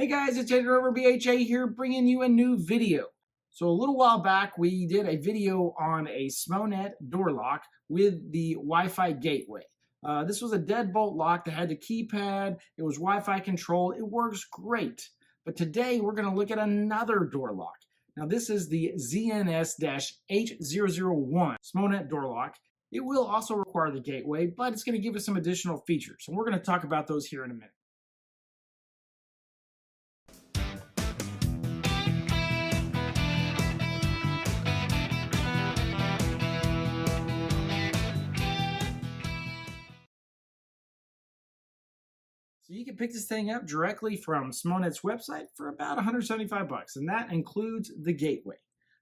Hey guys, it's Editor over BHA here bringing you a new video. So a little while back we did a video on a Smonet door lock with the Wi-Fi gateway. This was a deadbolt lock that had the keypad, it was Wi-Fi controlled, it works great. But today we're going to look at another door lock. Now this is the ZNS-H001 Smonet door lock. It will also require the gateway, but it's going to give us some additional features. And we're going to talk about those here in a minute. So you can pick this thing up directly from Smonet's website for about 175 bucks, and that includes the gateway,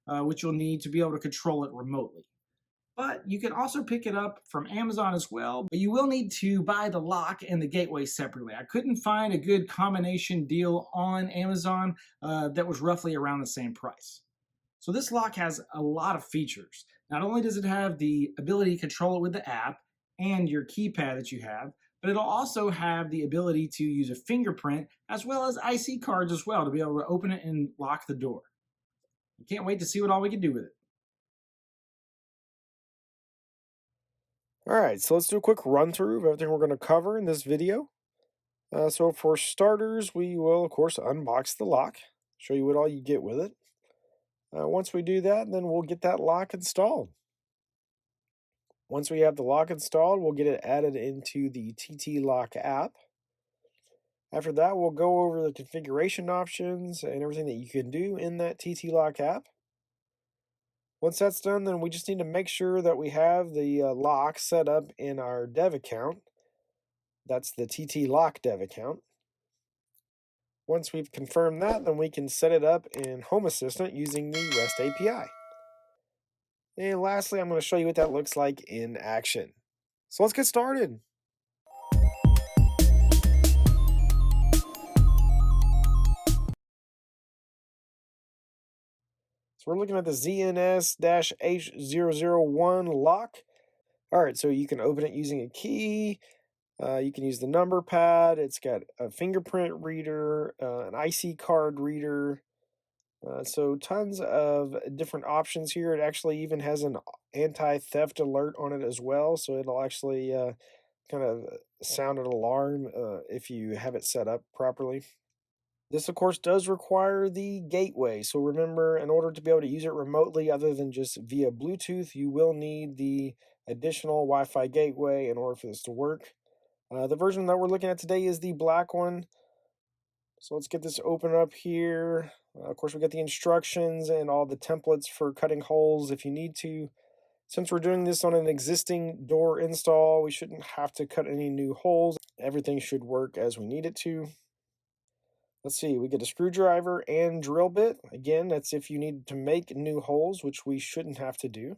which you'll need to be able to control it remotely. But you can also pick it up from Amazon as well, but you will need to buy the lock and the gateway separately. I couldn't find a good combination deal on Amazon that was roughly around the same price. So this lock has a lot of features. Not only does it have the ability to control it with the app and your keypad that you have, but it'll also have the ability to use a fingerprint as well as IC cards as well to be able to open it and lock the door. I can't wait to see what all we can do with it. Alright, so let's do a quick run through of everything we're going to cover in this video. So for starters, we will of course unbox the lock, show you what all you get with it. Once we do that, then we'll get that lock installed. Once we have the lock installed, we'll get it added into the TTLOCK app. After that, we'll go over the configuration options and everything that you can do in that TTLOCK app. Once that's done, then we just need to make sure that we have the lock set up in our dev account. That's the TTLOCK dev account. Once we've confirmed that, then we can set it up in Home Assistant using the REST API. And lastly, I'm going to show you what that looks like in action. So let's get started. So we're looking at the ZNS-H001 lock. All right, so you can open it using a key. You can use the number pad. It's got a fingerprint reader, an IC card reader. So tons of different options here. It actually even has an anti-theft alert on it as well. So it'll actually kind of sound an alarm if you have it set up properly. This, of course, does require the gateway. So remember, in order to be able to use it remotely other than just via Bluetooth, you will need the additional Wi-Fi gateway in order for this to work. The version that we're looking at today is the black one. So let's get this open up here. Of course, we got the instructions and all the templates for cutting holes if you need to. Since we're doing this on an existing door install, we shouldn't have to cut any new holes. Everything should work as we need it to. Let's see, we get a screwdriver and drill bit. Again, that's if you need to make new holes, which we shouldn't have to do.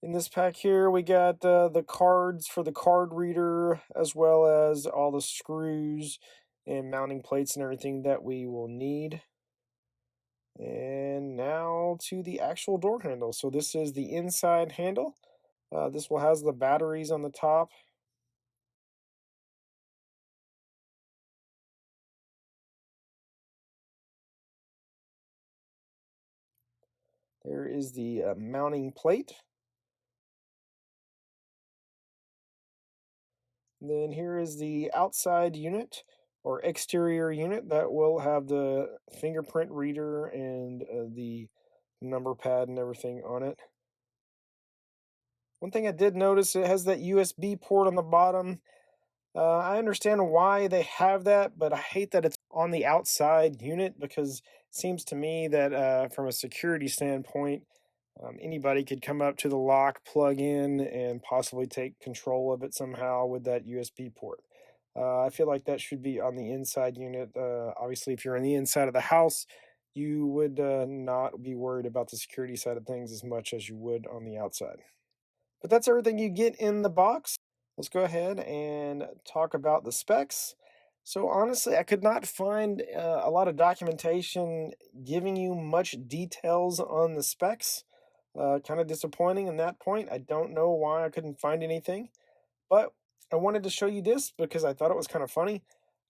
In this pack here, we got the cards for the card reader, as well as all the screws and mounting plates and everything that we will need. And now to the actual door handle. So this is the inside handle. This will has the batteries on the top. There is the mounting plate. Then here is the outside unit or exterior unit that will have the fingerprint reader and the number pad and everything on it. One thing I did notice, it has that USB port on the bottom. I understand why they have that, but I hate that it's on the outside unit because it seems to me that from a security standpoint, anybody could come up to the lock, plug in, and possibly take control of it somehow with that USB port. I feel like that should be on the inside unit. Obviously, if you're on the inside of the house, you would not be worried about the security side of things as much as you would on the outside. But that's everything you get in the box. Let's go ahead and talk about the specs. So honestly, I could not find a lot of documentation giving you much details on the specs. Kind of disappointing in that point. I don't know why I couldn't find anything, but I wanted to show you this because I thought it was kind of funny.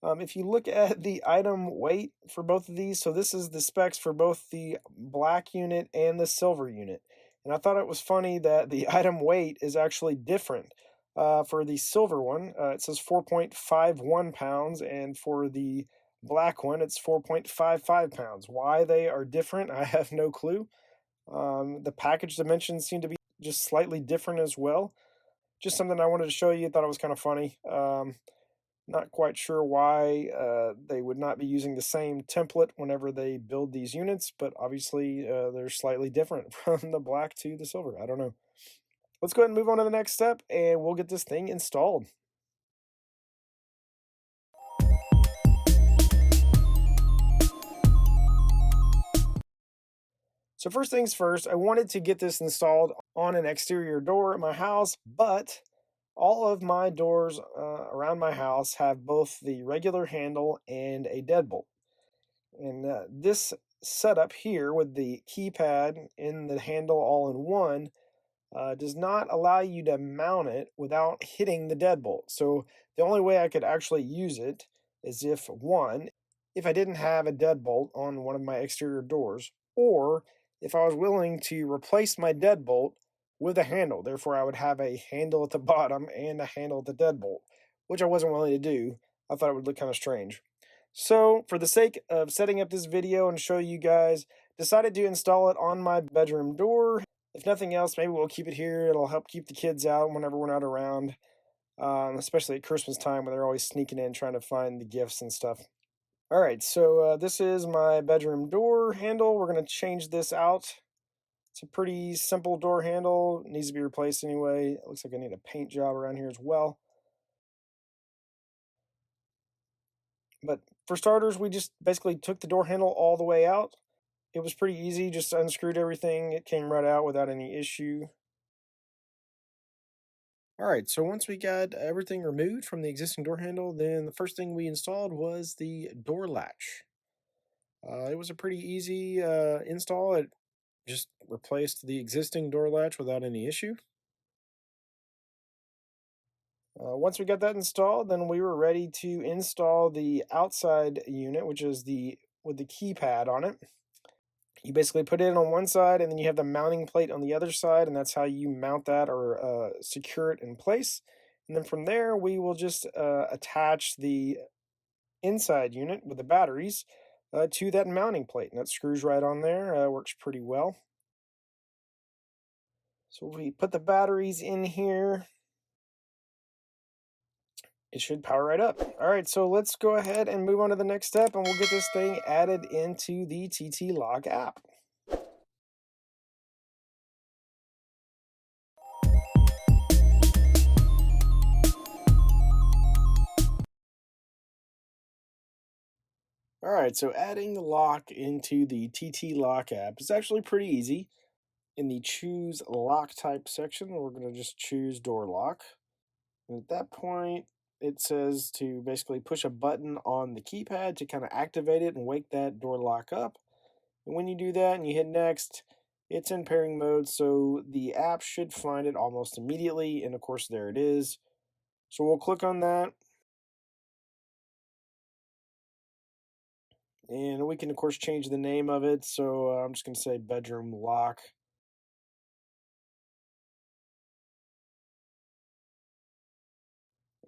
If you look at the item weight for both of these, so this is the specs for both the black unit and the silver unit. And I thought it was funny that the item weight is actually different. For the silver one, it says 4.51 pounds, and for the black one, it's 4.55 pounds. Why they are different, I have no clue. The package dimensions seem to be just slightly different as well. Just something I wanted to show you. Thought it was kind of funny. Not quite sure why they would not be using the same template whenever they build these units, but obviously they're slightly different from the black to the silver. I don't know. Let's go ahead and move on to the next step, and we'll get this thing installed. So first things first, I wanted to get this installed on an exterior door at my house, but all of my doors around my house have both the regular handle and a deadbolt. And this setup here with the keypad and the handle all in one does not allow you to mount it without hitting the deadbolt. So the only way I could actually use it is if one, if I didn't have a deadbolt on one of my exterior doors, or if I was willing to replace my deadbolt with a handle. Therefore, I would have a handle at the bottom and a handle at the deadbolt, which I wasn't willing to do. I thought it would look kind of strange. So, for the sake of setting up this video and show you guys, decided to install it on my bedroom door. If nothing else, maybe we'll keep it here. It'll help keep the kids out whenever we're not around, especially at Christmas time when they're always sneaking in trying to find the gifts and stuff. All right, so this is my bedroom door handle. We're going to change this out. It's a pretty simple door handle. It needs to be replaced anyway. It looks like I need a paint job around here as well. But for starters, we just basically took the door handle all the way out. It was pretty easy, just unscrewed everything. It came right out without any issue. All right, so once we got everything removed from the existing door handle, then the first thing we installed was the door latch. It was a pretty easy install. It just replaced the existing door latch without any issue. Once we got that installed, then we were ready to install the outside unit, which is the with the keypad on it. You basically put it on one side, and then you have the mounting plate on the other side, and that's how you mount that or secure it in place. And then from there, we will just attach the inside unit with the batteries to that mounting plate, and that screws right on there. Works pretty well. So we put the batteries in here. It should power right up. All right, so let's go ahead and move on to the next step, and we'll get this thing added into the TTLOCK app. All right, so adding the lock into the TTLOCK app is actually pretty easy. In the choose lock type section, we're going to just choose door lock. And at that point, it says to basically push a button on the keypad to kind of activate it and wake that door lock up. And when you do that and you hit next, it's in pairing mode, so the app should find it almost immediately. And of course, there it is. So we'll click on that. And we can, of course, change the name of it. So I'm just going to say bedroom lock.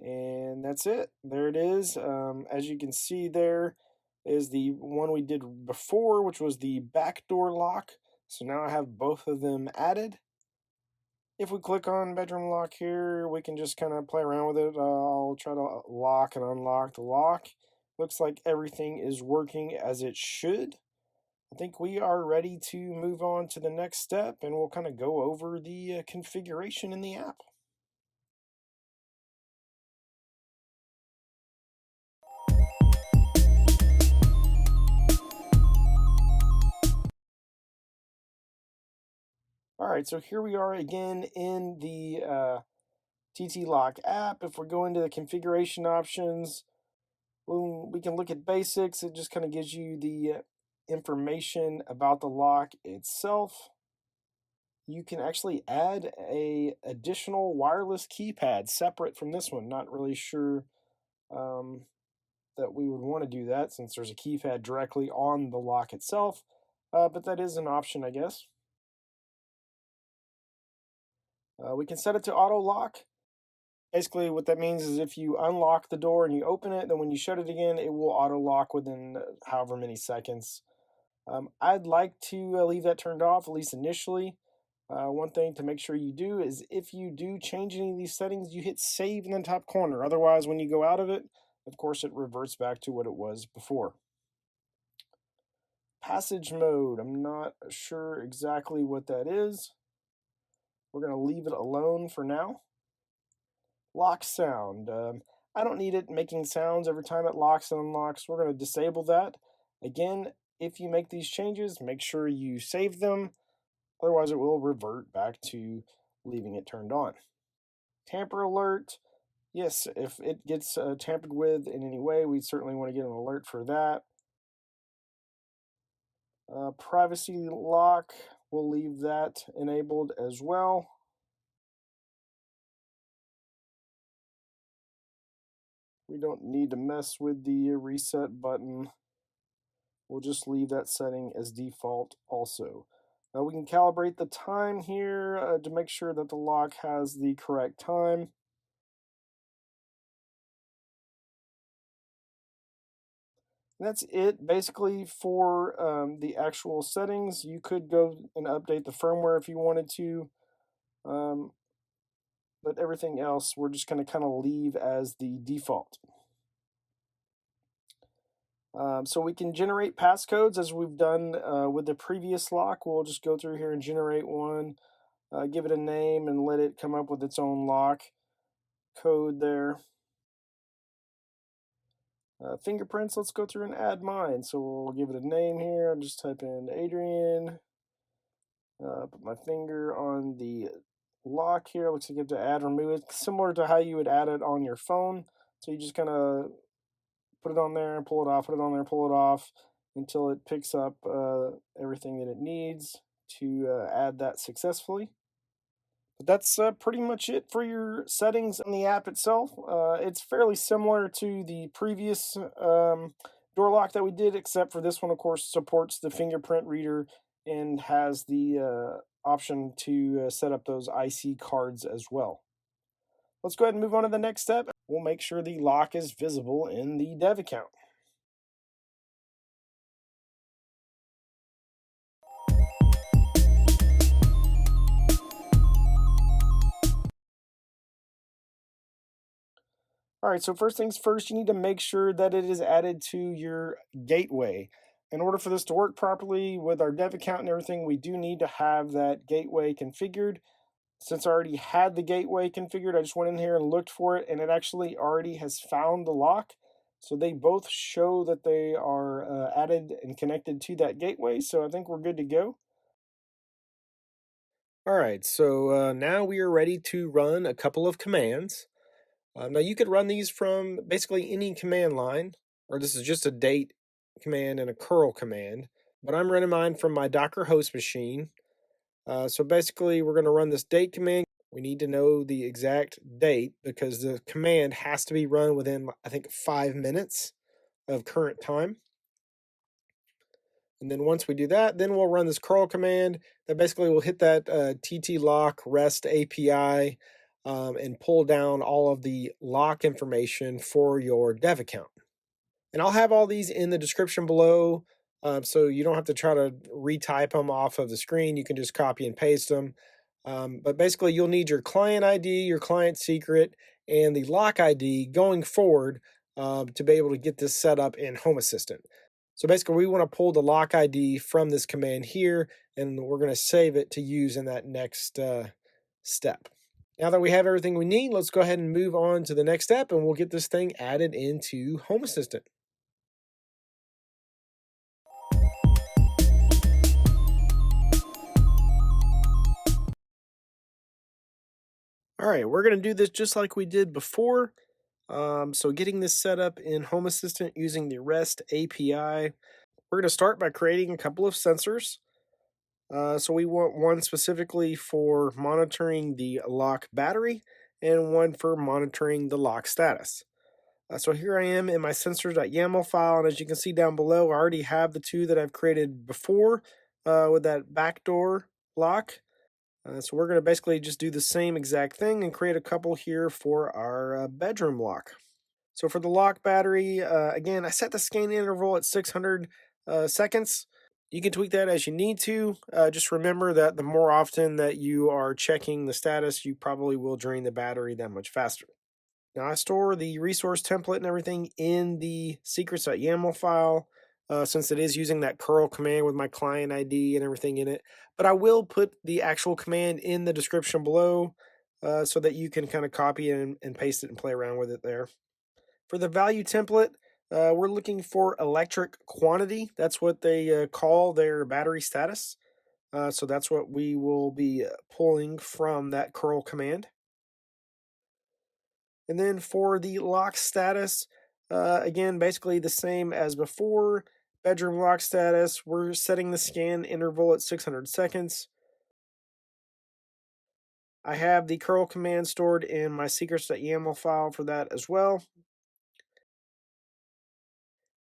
And that's it. There it is. As you can see, there is the one we did before, which was the backdoor lock. So now I have both of them added. If we click on bedroom lock here, we can just kind of play around with it. I'll try to lock and unlock the lock. Looks like everything is working as it should. I think we are ready to move on to the next step, and we'll kind of go over the configuration in the app. All right, so here we are again in the TTLOCK app. If we're going to the configuration options, we can look at basics. It just kind of gives you the information about the lock itself. You can actually add a additional wireless keypad separate from this one. Not really sure that we would want to do that since there's a keypad directly on the lock itself, but that is an option, I guess. We can set it to auto lock. Basically, what that means is if you unlock the door and you open it, then when you shut it again, it will auto lock within however many seconds. I'd like to leave that turned off, at least initially. One thing to make sure you do is if you do change any of these settings, you hit save in the top corner. Otherwise, when you go out of it, of course, it reverts back to what it was before. Passage mode, I'm not sure exactly what that is. We're going to leave it alone for now. Lock sound. I don't need it making sounds every time it locks and unlocks. We're going to disable that. Again, if you make these changes, make sure you save them. Otherwise, it will revert back to leaving it turned on. Tamper alert. Yes, if it gets tampered with in any way, we certainly want to get an alert for that. Privacy lock, we'll leave that enabled as well. We don't need to mess with the reset button. We'll just leave that setting as default also. We can calibrate the time here to make sure that the lock has the correct time. And that's it basically for the actual settings. You could go and update the firmware if you wanted to. But everything else we're just going to kind of leave as the default. So we can generate passcodes as we've done with the previous lock. We'll just go through here and generate one, give it a name, and let it come up with its own lock code there. Fingerprints, let's go through and add mine. So we'll give it a name here. I'll just type in Adrian. Put my finger on the lock here. Looks like you have to add remove it, similar to how you would add it on your phone. So you just kind of put it on there and pull it off, put it on there, pull it off until it picks up everything that it needs to add that successfully. But that's pretty much it for your settings on the app itself. It's fairly similar to the previous door lock that we did, except for this one, of course, supports the fingerprint reader and has the option to set up those IC cards as well. Let's go ahead and move on to the next step. We'll make sure the lock is visible in the dev account. All right, so first things first, you need to make sure that it is added to your gateway. In order for this to work properly with our dev account and everything, we do need to have that gateway configured. Since I already had the gateway configured, I just went in here and looked for it, and it actually already has found the lock. So they both show that they are added and connected to that gateway, so I think we're good to go. All right, so now we are ready to run a couple of commands. Now you could run these from basically any command line, or this is just a date command and a curl command, but I'm running mine from my Docker host machine. So basically we're going to run this date command. We need to know the exact date because the command has to be run within, I think, 5 minutes of current time. And then once we do that, then we'll run this curl command that basically will hit that TTLOCK REST API and pull down all of the lock information for your dev account. And I'll have all these in the description below, so you don't have to try to retype them off of the screen. You can just copy and paste them. But basically, you'll need your client ID, your client secret, and the lock ID going forward to be able to get this set up in Home Assistant. So basically, we want to pull the lock ID from this command here, and we're going to save it to use in that next step. Now that we have everything we need, let's go ahead and move on to the next step, and we'll get this thing added into Home Assistant. All right, we're going to do this just like we did before. So getting this set up in Home Assistant using the REST API, we're going to start by creating a couple of sensors. So we want one specifically for monitoring the lock battery and one for monitoring the lock status. So here I am in my sensor.yaml file, and as you can see down below, I already have the two that I've created before with that backdoor lock. So we're going to basically just do the same exact thing and create a couple here for our bedroom lock. So for the lock battery, again, I set the scan interval at 600 seconds. You can tweak that as you need to. Just remember that the more often that you are checking the status, you probably will drain the battery that much faster. Now I store the resource template and everything in the secrets.yaml file since it is using that curl command with my client ID and everything in it. But I will put the actual command in the description below so that you can kind of copy it and paste it and play around with it there. For the value template, we're looking for electric quantity. That's what they call their battery status. So that's what we will be pulling from that curl command. And then for the lock status, again, basically the same as before. Bedroom lock status, we're setting the scan interval at 600 seconds. I have the curl command stored in my secrets.yaml file for that as well.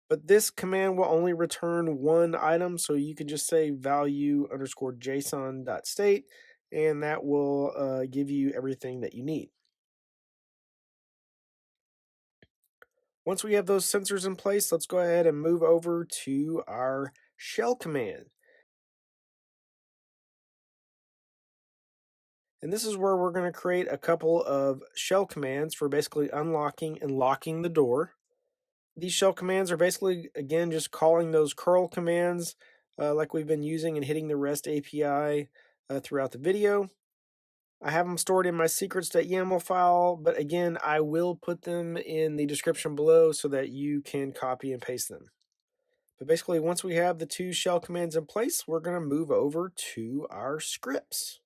But this command will only return one item, so you can just say value underscore JSON.state, and that will give you everything that you need. Once we have those sensors in place, let's go ahead and move over to our shell command. And this is where we're going to create a couple of shell commands for basically unlocking and locking the door. These shell commands are basically, again, just calling those curl commands like we've been using and hitting the REST API throughout the video. I have them stored in my secrets.yaml file, but again, I will put them in the description below so that you can copy and paste them. But basically, once we have the two shell commands in place, we're going to move over to our scripts.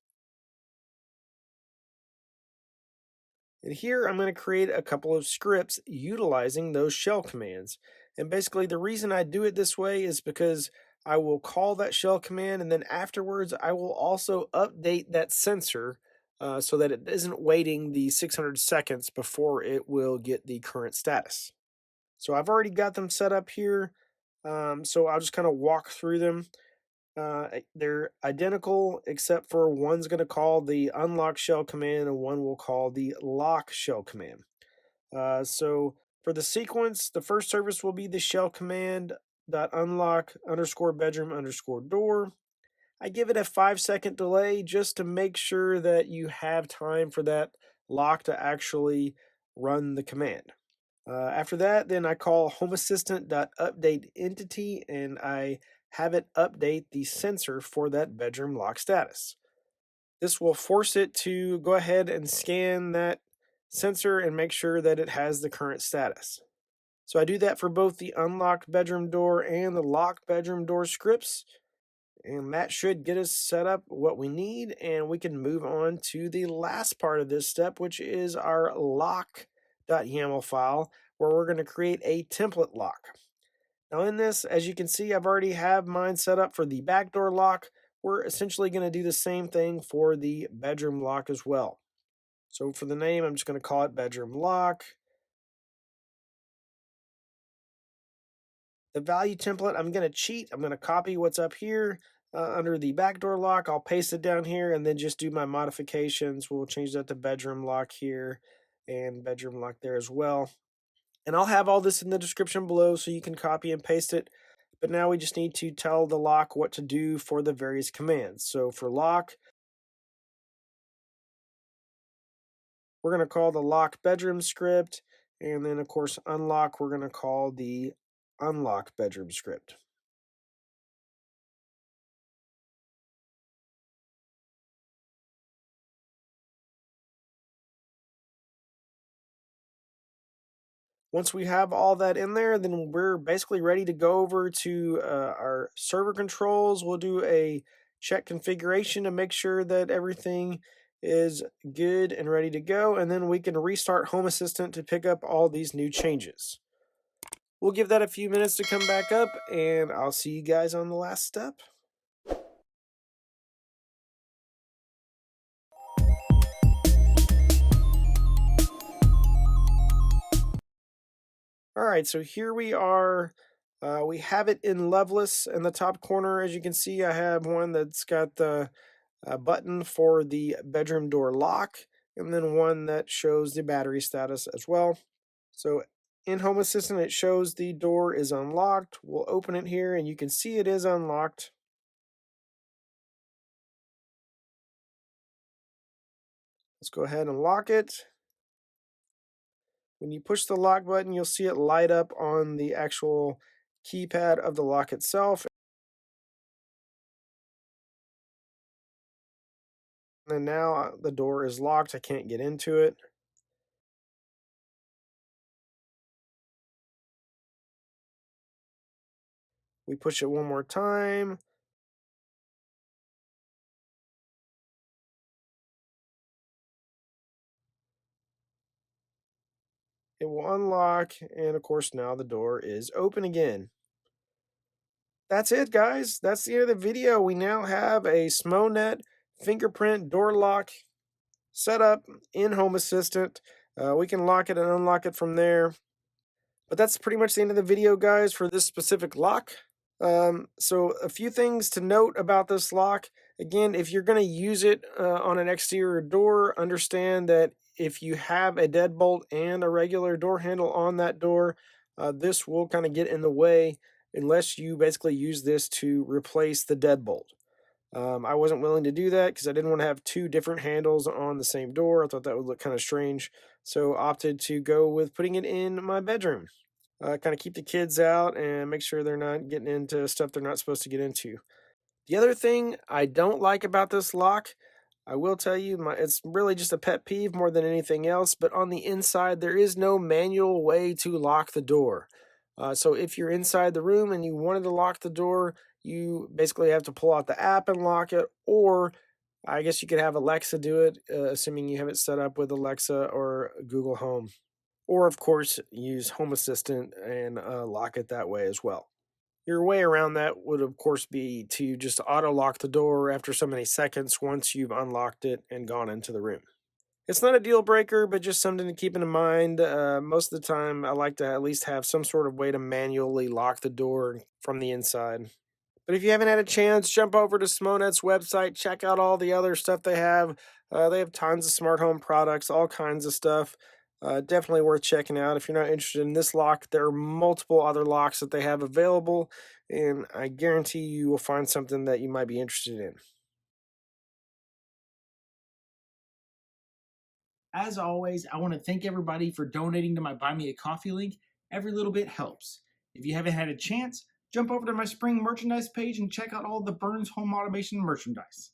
And here I'm going to create a couple of scripts utilizing those shell commands. And basically the reason I do it this way is because I will call that shell command, and then afterwards I will also update that sensor so that it isn't waiting the 600 seconds before it will get the current status. So I've already got them set up here. So I'll just kind of walk through them. They're identical except for one's going to call the unlock shell command and one will call the lock shell command. So for the sequence, the first service will be the shell command .unlock underscore bedroom underscore door. I give it a 5-second delay just to make sure that you have time for that lock to actually run the command. After that, then I call home assistant.update entity and I have it update the sensor for that bedroom lock status. This will force it to go ahead and scan that sensor and make sure that it has the current status. So I do that for both the unlocked bedroom door and the locked bedroom door scripts. And that should get us set up what we need, and we can move on to the last part of this step, which is our lock.yaml file, where we're going to create a template lock. Now in this, as you can see, I've already have mine set up for the backdoor lock. We're essentially going to do the same thing for the bedroom lock as well. So for the name, I'm just going to call it bedroom lock. The value template, I'm going to cheat. I'm going to copy what's up here under the backdoor lock. I'll paste it down here and then just do my modifications. We'll change that to bedroom lock here and bedroom lock there as well. And I'll have all this in the description below so you can copy and paste it. But now we just need to tell the lock what to do for the various commands. So for lock, we're going to call the lock bedroom script. And then, of course, unlock, we're going to call the unlock bedroom script. Once we have all that in there, then we're basically ready to go over to our server controls. We'll do a check configuration to make sure that everything is good and ready to go. And then we can restart Home Assistant to pick up all these new changes. We'll give that a few minutes to come back up, and I'll see you guys on the last step. right, so here we are. We have it in loveless in the top corner. As you can see, I have one that's got the button for the bedroom door lock, and then one that shows the battery status as well. So in Home Assistant, it shows the door is unlocked. We'll open it here, and you can see it is unlocked. Let's go ahead and lock it. When you push the lock button, you'll see it light up on the actual keypad of the lock itself. And now the door is locked. I can't get into it. We push it one more time. It will unlock, and of course, now the door is open again. That's it, guys. That's the end of the video. We now have a Smonet fingerprint door lock set up in Home Assistant. We can lock it and unlock it from there. But that's pretty much the end of the video, guys, for this specific lock. So a few things to note about this lock. Again, if you're going to use it on an exterior door, understand that if you have a deadbolt and a regular door handle on that door, this will kind of get in the way unless you basically use this to replace the deadbolt. I wasn't willing to do that because I didn't want to have two different handles on the same door. I thought that would look kind of strange, so opted to go with putting it in my bedroom. Kind of keep the kids out and make sure they're not getting into stuff they're not supposed to get into. The other thing I don't like about this lock, I will tell you, it's really just a pet peeve more than anything else, but on the inside, there is no manual way to lock the door. So if you're inside the room and you wanted to lock the door, you basically have to pull out the app and lock it, or I guess you could have Alexa do it, assuming you have it set up with Alexa or Google Home. Or, of course, use Home Assistant and lock it that way as well. Your way around that would, of course, be to just auto lock the door after so many seconds once you've unlocked it and gone into the room. It's not a deal breaker, but just something to keep in mind. Most of the time, I like to at least have some sort of way to manually lock the door from the inside. But if you haven't had a chance, jump over to Smonet's website, check out all the other stuff they have. They have tons of smart home products, all kinds of stuff. Definitely worth checking out. If you're not interested in this lock, there are multiple other locks that they have available, and I guarantee you will find something that you might be interested in. As always, I want to thank everybody for donating to my Buy Me a Coffee link. Every little bit helps. If you haven't had a chance, jump over to my spring merchandise page and check out all the Burns home automation merchandise.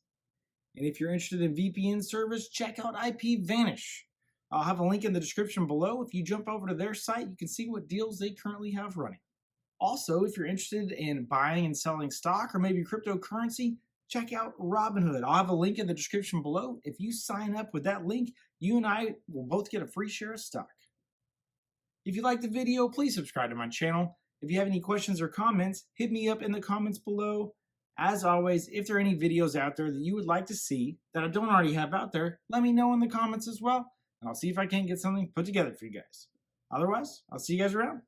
And if you're interested in VPN service, check out IPVanish. I'll have a link in the description below. If you jump over to their site, you can see what deals they currently have running. Also, if you're interested in buying and selling stock or maybe cryptocurrency, check out Robinhood. I'll have a link in the description below. If you sign up with that link, you and I will both get a free share of stock. If you liked the video, please subscribe to my channel. If you have any questions or comments, hit me up in the comments below. As always, if there are any videos out there that you would like to see that I don't already have out there, let me know in the comments as well, and I'll see if I can't get something put together for you guys. Otherwise, I'll see you guys around.